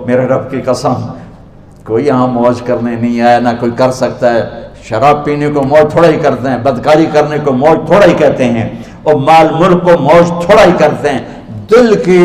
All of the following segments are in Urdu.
میرے رب کی قسم کوئی یہاں موج کرنے نہیں آیا، نہ کوئی کر سکتا ہے۔ شراب پینے کو موج تھوڑا ہی کرتے ہیں، بدکاری کرنے کو موج تھوڑا ہی کہتے ہیں، اور مال ملک کو موج تھوڑا ہی کرتے ہیں، دل کی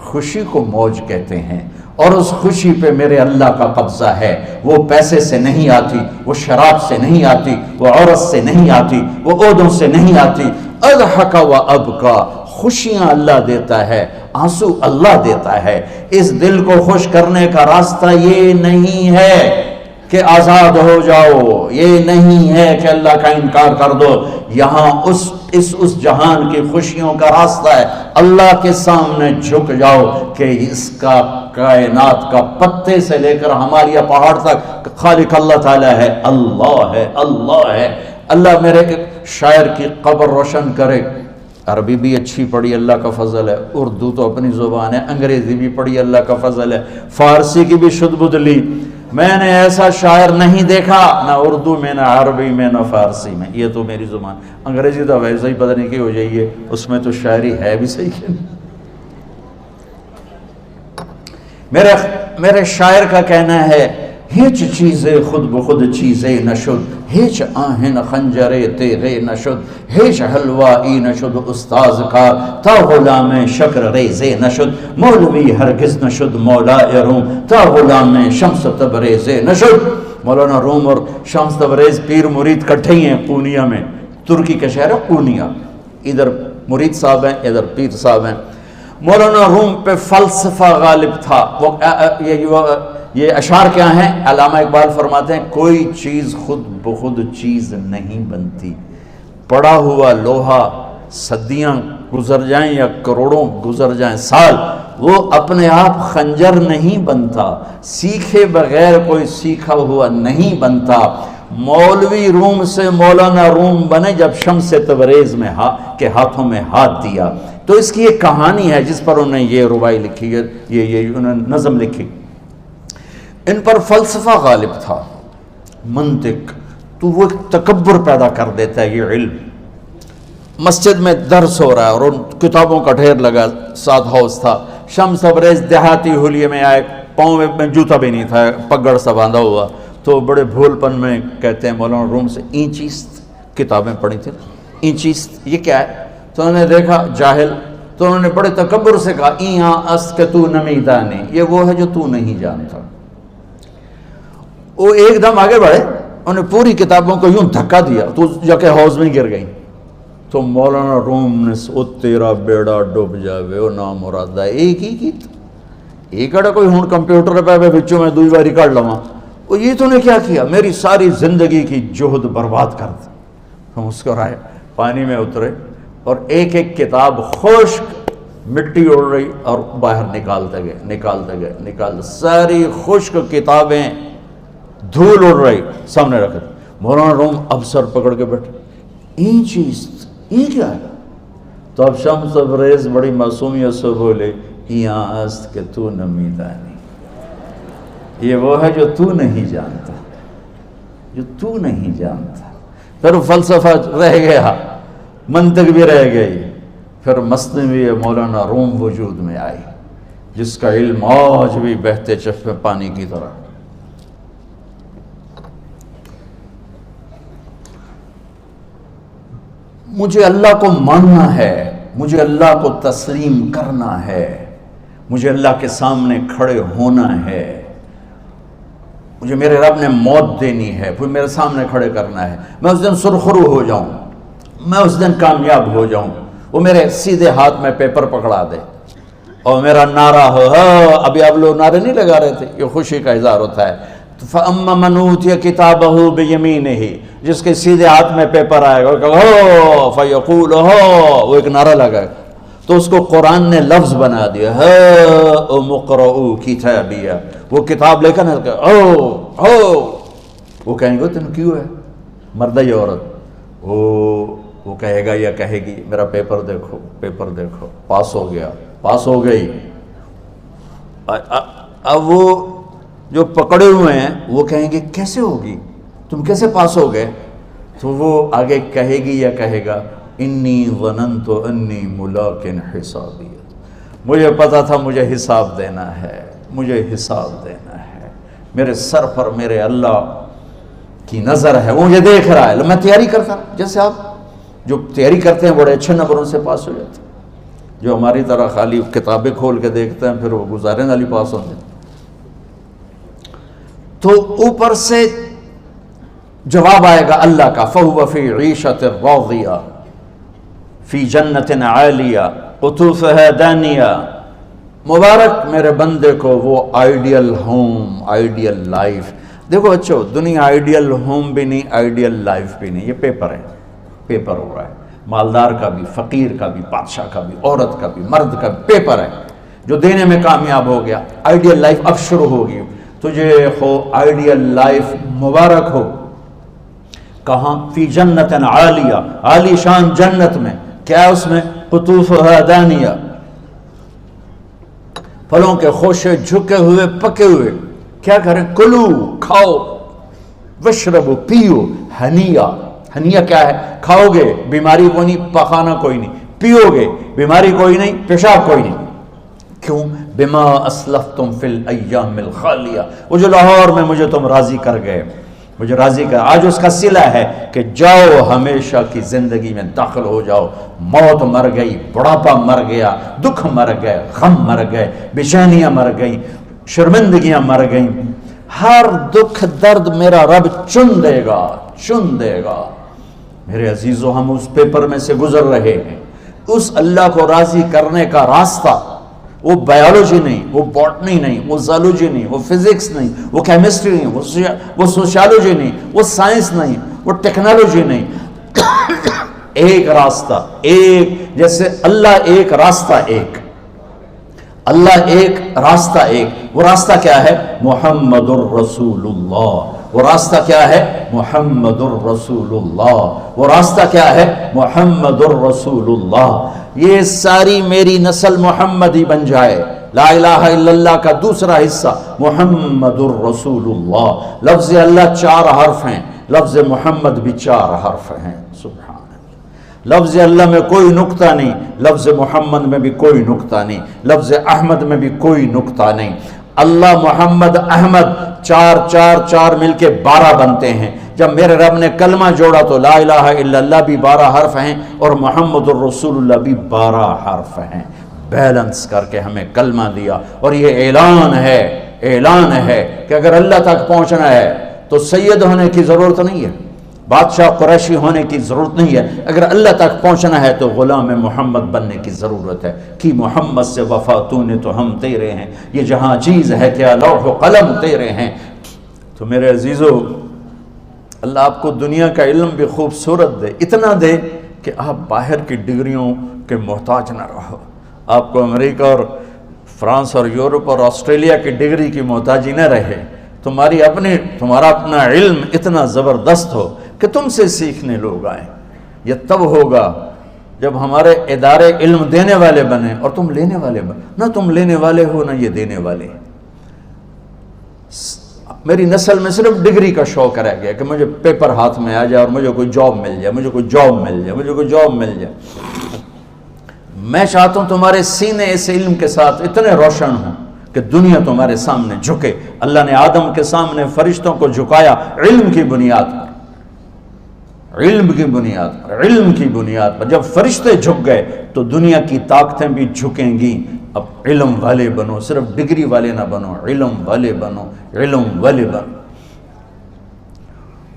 خوشی کو موج کہتے ہیں۔ اور اس خوشی پہ میرے اللہ کا قبضہ ہے، وہ پیسے سے نہیں آتی، وہ شراب سے نہیں آتی، وہ عورت سے نہیں آتی، وہ عہدوں سے نہیں آتی۔ اضحک و ابکا، خوشیاں اللہ دیتا ہے، آنسو اللہ دیتا ہے۔ اس دل کو خوش کرنے کا راستہ یہ نہیں ہے کہ آزاد ہو جاؤ، یہ نہیں ہے کہ اللہ کا انکار کر دو۔ یہاں اس جہان کی خوشیوں کا راستہ ہے، اللہ کے سامنے جھک جاؤ کہ اس کا کائنات کا پتے سے لے کر ہمارے پہاڑ تک خالق اللہ تعالیٰ ہے، اللہ ہے، اللہ ہے۔ اللہ میرے شاعر کی قبر روشن کرے۔ عربی بھی اچھی پڑھی، اللہ کا فضل ہے، اردو تو اپنی زبان ہے، انگریزی بھی پڑھی، اللہ کا فضل ہے، فارسی کی بھی شد بد لی۔ میں نے ایسا شاعر نہیں دیکھا، نہ اردو میں، نہ عربی میں، نہ فارسی میں، یہ تو میری زبان۔ انگریزی تو ویسے ہی پتہ نہیں کی ہو جائیے، اس میں تو شاعری ہے بھی صحیح ہے۔ میرے شاعر کا کہنا ہے، ہیچ چیزیں خود بخود چیزیں نشد، ہیچ آہن خنجرے تیغے نشد، ہیچ حلوائی نشد استاذ کا، تا غلام شکر ریزے نشد، مولوی ہرگز نشد مولا روم، تا غلام شمس تبریزے نشد۔ مولانا روم اور شمس تبریز پیر مرید کٹھے ہی ہیں پونیا میں، ترکی کا شہر ہے پونیا، ادھر مرید صاحب ہیں، ادھر پیر صاحب ہیں۔ مولانا روم پہ فلسفہ غالب تھا۔ یہ اشعار کیا ہیں؟ علامہ اقبال فرماتے ہیں، کوئی چیز خود بخود چیز نہیں بنتی، پڑا ہوا لوہا صدیاں گزر جائیں یا کروڑوں گزر جائیں سال، وہ اپنے آپ خنجر نہیں بنتا، سیکھے بغیر کوئی سیکھا ہوا نہیں بنتا۔ مولوی روم سے مولانا روم بنے جب شمس تبریز میں کے ہاتھوں میں ہاتھ دیا۔ تو اس کی ایک کہانی ہے جس پر انہوں نے یہ ربائی لکھی ہے، یہ انہوں نے نظم لکھی۔ ان پر فلسفہ غالب تھا، منطق، تو وہ ایک تکبر پیدا کر دیتا ہے یہ علم۔ مسجد میں درس ہو رہا ہے اور ان کتابوں کا ڈھیر لگا، ساتھ ہاؤس تھا۔ شمس تبریز دیہاتی حلیے میں آئے، پاؤں میں جوتا بھی نہیں تھا، پگڑ سا باندھا ہوا، تو بڑے بھول پن میں کہتے ہیں مولانا روم سے، اینچیست کتابیں پڑھی تھیں، اینچیست یہ کیا ہے؟ تو انہوں نے دیکھا جاہل، تو انہوں نے بڑے تکبر سے کہا، ایہاں است کہ تو نمیدانی، یہ وہ ہے جو تو نہیں جانتا۔ وہ ایک دم آگے بڑھے، انہوں نے پوری کتابوں کو یوں دھکا دیا تو جا کے حوض میں گر گئی۔ تو مولانا روم نے او تیرا بیڑا ڈوب جاوے او نام مرادہ ایک ہی کی ایک اڑا کوئی ہون کمپیوٹر پہ بچوں میں دوئی باری کر لواں، وہ یہ تو نے کیا کیا، میری ساری زندگی کی جہد برباد کر دی۔ ہم مسکرائے، پانی میں اترے اور ایک ایک کتاب خشک مٹی اڑ رہی اور باہر نکالتے گئے، ساری خشک کتابیں دھول اڑ رہی سامنے رکھ دی۔ مولانا روم اب سر پکڑ کے بیٹھے، این چیز یہ کیا ہے؟ تو اب شمس تبریز بڑی معصومیت سے بولے، یہاں است کہ تو نمیدانی، یہ وہ ہے جو تو نہیں جانتا، جو تو نہیں جانتا۔ پھر فلسفہ رہ گیا، منطق بھی رہ گئی، پھر مثنوی مولانا روم وجود میں آئی، جس کا علم آج بھی بہتے چشمے پانی کی طرح۔ مجھے اللہ کو ماننا ہے، مجھے اللہ کو تسلیم کرنا ہے، مجھے اللہ کے سامنے کھڑے ہونا ہے، مجھے میرے رب نے موت دینی ہے، پھر میرے سامنے کھڑے کرنا ہے، میں اس دن سرخرو ہو جاؤں، میں اس دن کامیاب ہو جاؤں، وہ میرے سیدھے ہاتھ میں پیپر پکڑا دے اور میرا نعرہ ہو، ابھی آپ لوگ نعرے نہیں لگا رہے تھے، یہ خوشی کا اظہار ہوتا ہے۔ فَأَمَّا مَنْ أُوتِيَ كِتَابَهُ بِيَمِينِهِ، جس کے سیدھے ہاتھ میں پیپر آئے گا فَيَقُولُ وہ ایک نعرہ لگائے گا، تو اس کو قرآن نے لفظ بنا دیا، هَاؤْمُ اقْرَءُوا كِتَابِيَهْ، وہ کتاب لے کر وہ کہیں گے تم کیوں ہے، مرد یا عورت، وہ کہے گا یا کہے گی میرا پیپر دیکھو، پیپر دیکھو، پاس ہو گیا، پاس ہو گئی۔ اب وہ جو پکڑے ہوئے ہیں وہ کہیں گے کیسے ہوگی، تم کیسے پاس ہو گئے؟ تو وہ آگے کہے گی یا کہے گا، انی ظننت انی ملاق حسابی، مجھے پتا تھا مجھے حساب دینا ہے، مجھے حساب دینا ہے، میرے سر پر میرے اللہ کی نظر ہے، وہ مجھے دیکھ رہا ہے۔ میں تیاری کرتا ہوں، جیسے آپ جو تیاری کرتے ہیں بڑے اچھے نمبروں سے پاس ہو جاتے ہیں، جو ہماری طرح خالی کتابیں کھول کے دیکھتے ہیں پھر وہ گزارے والی پاس ہوتے ہیں۔ تو اوپر سے جواب آئے گا اللہ کا، فَهُوَ فِي عِيشَةٍ رَاضِيَةٍ فِي جَنَّةٍ عَالِيَةٍ قُطُوفُهَا دَانِيَةٌ۔ مبارک میرے بندے کو وہ آئیڈیل ہوم، آئیڈیل لائف۔ دیکھو بچو، دنیا آئیڈیل ہوم بھی نہیں، آئیڈیل لائف بھی نہیں، یہ پیپر ہے، پیپر ہو رہا ہے، مالدار کا بھی، فقیر کا بھی، بادشاہ کا بھی، عورت کا بھی، مرد کا بھی پیپر ہے۔ جو دینے میں کامیاب ہو گیا، آئیڈیل لائف اب شروع ہوگی۔ تجھے ہو آئیڈیل لائف مبارک ہو۔ کہاں؟ فی جنت عالیہ، عالی شان جنت میں، کیا ہے اس میں؟ قطوفها دانیہ، پھلوں کے خوشے جھکے ہوئے پکے ہوئے۔ کیا کریں؟ کلو، کھاؤ، وشربو، پیو، ہنیا۔ ہنیا کیا ہے؟ کھاؤ گے بیماری کوئی نہیں، پخانہ کوئی نہیں، پیو گے بیماری کوئی نہیں، پیشاب کوئی نہیں۔ کیوں؟ بما اسلفتم فی الایام الخالیہ، وہ جو لاہور میں مجھے تم راضی کر گئے، مجھے راضی کر، آج اس کا صلہ ہے کہ جاؤ ہمیشہ کی زندگی میں داخل ہو جاؤ۔ موت مر گئی، بڑھاپا مر گیا، دکھ مر گئے، غم مر گئے، بے چینیاں مر گئیں، شرمندگیاں مر گئیں۔ ہر دکھ درد میرا رب چن دے گا، چن دے گا۔ میرے عزیزو، ہم اس پیپر میں سے گزر رہے ہیں۔ اس اللہ کو راضی کرنے کا راستہ، وہ بایولوجی نہیں، وہ باٹنی نہیں، وہ زالوجی نہیں، وہ فزکس نہیں، وہ کیمسٹری نہیں، وہ سوشیالوجی نہیں، وہ سائنس نہیں، وہ ٹیکنالوجی نہیں۔ ایک راستہ، ایک، جیسے اللہ ایک، راستہ ایک، اللہ ایک، راستہ ایک۔ وہ راستہ کیا ہے؟ محمد الرسول اللہ۔ وہ راستہ کیا ہے؟ محمد الرسول اللہ۔ وہ راستہ کیا ہے؟ محمد الرسول اللہ۔ یہ ساری میری نسل محمدی بن جائے۔ لا الہ الا اللہ کا دوسرا حصہ محمد الرسول اللہ۔ لفظ اللہ 4 حرف ہیں، لفظ محمد بھی 4 حرف ہیں۔ سبحان اللہ۔ لفظ اللہ میں کوئی نقطہ نہیں، لفظ محمد میں بھی کوئی نقطہ نہیں، لفظ احمد میں بھی کوئی نقطہ نہیں۔ اللہ، محمد، احمد، 4 4 4 مل کے 12 بنتے ہیں۔ جب میرے رب نے کلمہ جوڑا تو لا الہ الا اللہ بھی 12 حرف ہیں اور محمد الرسول اللہ بھی 12 حرف ہیں۔ بیلنس کر کے ہمیں کلمہ دیا، اور یہ اعلان ہے، اعلان ہے کہ اگر اللہ تک پہنچنا ہے تو سید ہونے کی ضرورت نہیں ہے، بادشاہ قریشی ہونے کی ضرورت نہیں ہے۔ اگر اللہ تک پہنچنا ہے تو غلام محمد بننے کی ضرورت ہے۔ کہ محمد سے وفا تو نے تو ہم تیرے ہیں، یہ جہاں چیز ہے کیا لوح و قلم تیرے ہیں۔ تو میرے عزیزو، اللہ آپ کو دنیا کا علم بھی خوبصورت دے، اتنا دے کہ آپ باہر کی ڈگریوں کے محتاج نہ رہو، آپ کو امریکہ اور فرانس اور یورپ اور آسٹریلیا کی ڈگری کی محتاجی نہ رہے، تمہارا اپنا علم اتنا زبردست ہو کہ تم سے سیکھنے لوگ آئیں۔ یہ تب ہوگا جب ہمارے ادارے علم دینے والے بنے اور تم لینے والے بنے، نہ تم لینے والے ہو نہ یہ دینے والے۔ میری نسل میں صرف ڈگری کا شوق رہ گیا کہ مجھے پیپر ہاتھ میں آ جائے اور مجھے کوئی جاب مل جائے، مجھے کوئی جاب مل جائے، مجھے کوئی جاب مل جائے۔ میں چاہتا ہوں تمہارے سینے اس علم کے ساتھ اتنے روشن ہوں کہ دنیا تمہارے سامنے جھکے۔ اللہ نے آدم کے سامنے فرشتوں کو جھکایا علم کی بنیاد پر، علم کی بنیاد پر، علم کی بنیاد پر۔ جب فرشتے جھک گئے تو دنیا کی طاقتیں بھی جھکیں گی۔ اب علم والے بنو، صرف ڈگری والے نہ بنو، علم والے بنو، علم والے بنو۔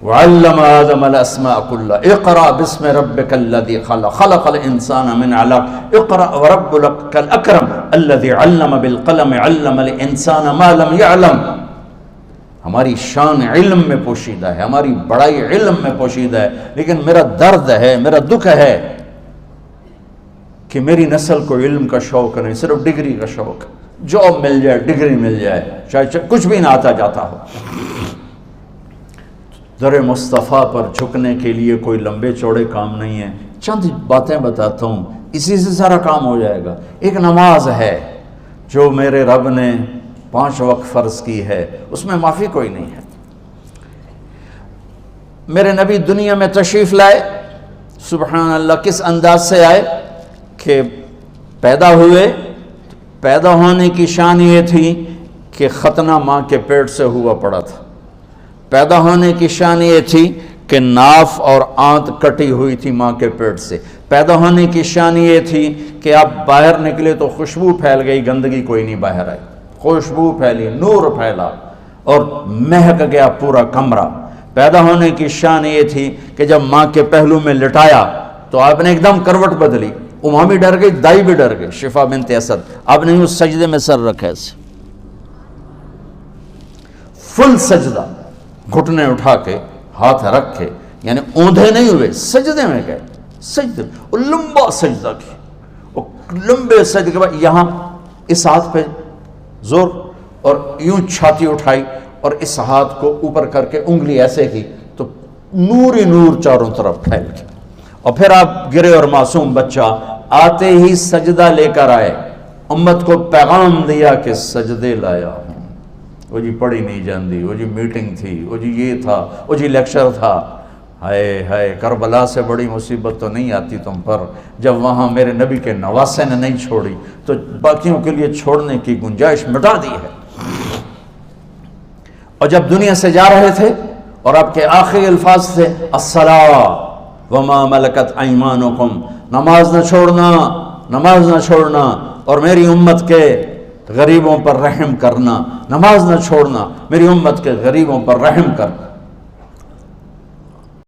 وعلم آدم الاسماء كلها اقرأ باسم ربك الذي خلق خلق الانسان من علق اقرأ وربك الاكرم الذي علم بالقلم علم الانسان ما لم يعلم۔ ہماری شان علم میں پوشیدہ ہے، ہماری بڑائی علم میں پوشیدہ ہے، لیکن میرا درد ہے، میرا دکھ ہے کہ میری نسل کو علم کا شوق نہیں، صرف ڈگری کا شوق۔ جاب مل جائے، ڈگری مل جائے، چاہے کچھ بھی نہ آتا جاتا ہو۔ در مصطفیٰ پر جھکنے کے لیے کوئی لمبے چوڑے کام نہیں ہیں، چند باتیں بتاتا ہوں، اسی سے سارا کام ہو جائے گا۔ ایک نماز ہے جو میرے رب نے 5 وقت فرض کی ہے، اس میں معافی کوئی نہیں ہے۔ میرے نبی دنیا میں تشریف لائے، سبحان اللہ، کس انداز سے آئے کہ پیدا ہوئے، پیدا ہونے کی شان یہ تھی کہ ختنہ ماں کے پیٹ سے ہوا پڑا تھا۔ پیدا ہونے کی شان یہ تھی کہ ناف اور آنت کٹی ہوئی تھی ماں کے پیٹ سے۔ پیدا ہونے کی شان یہ تھی کہ آپ باہر نکلے تو خوشبو پھیل گئی، گندگی کوئی نہیں باہر آئی، خوشبو پھیلی، نور پھیلا اور مہک گیا پورا کمرہ۔ پیدا ہونے کی شان یہ تھی کہ جب ماں کے پہلو میں لٹایا تو آپ نے ایک دم کروٹ بدلی، اماں بھی ڈر گئی، دائی بھی ڈر گئی، شفا بنت اسد۔ آپ نے اس سجدے میں سر رکھا ایسے، فل سجدہ، گھٹنے اٹھا کے ہاتھ رکھ کے، یعنی اوندھے نہیں ہوئے، سجدے میں گئے، سجدے وہ لمبا سجدہ کی، وہ لمبے سجدے کے بعد یہاں اس ہاتھ پہ زور اور یوں چھاتی اٹھائی اور اس ہاتھ کو اوپر کر کے انگلی ایسے کی تو نور ہی نور چاروں طرف پھیل گیا، اور پھر آپ گرے اور معصوم بچہ آتے ہی سجدہ لے کر آئے، امت کو پیغام دیا کہ سجدے لایا ہوں۔ وہ جی پڑھی نہیں جاندی، وہ جی میٹنگ تھی، وہ جی یہ تھا، وہ جی لیکچر تھا، ہائے ہائے کربلا سے بڑی مصیبت تو نہیں آتی تم پر جب وہاں میرے نبی کے نواسے نے نہیں چھوڑی تو باقیوں کے لیے چھوڑنے کی گنجائش مٹا دی ہے۔ اور جب دنیا سے جا رہے تھے اور آپ کے آخری الفاظ تھے الصلاۃ وما ملکت ایمانکم، نماز نہ چھوڑنا، نماز نہ چھوڑنا، اور میری امت کے غریبوں پر رحم کرنا، نماز نہ چھوڑنا، میری امت کے غریبوں پر رحم کر۔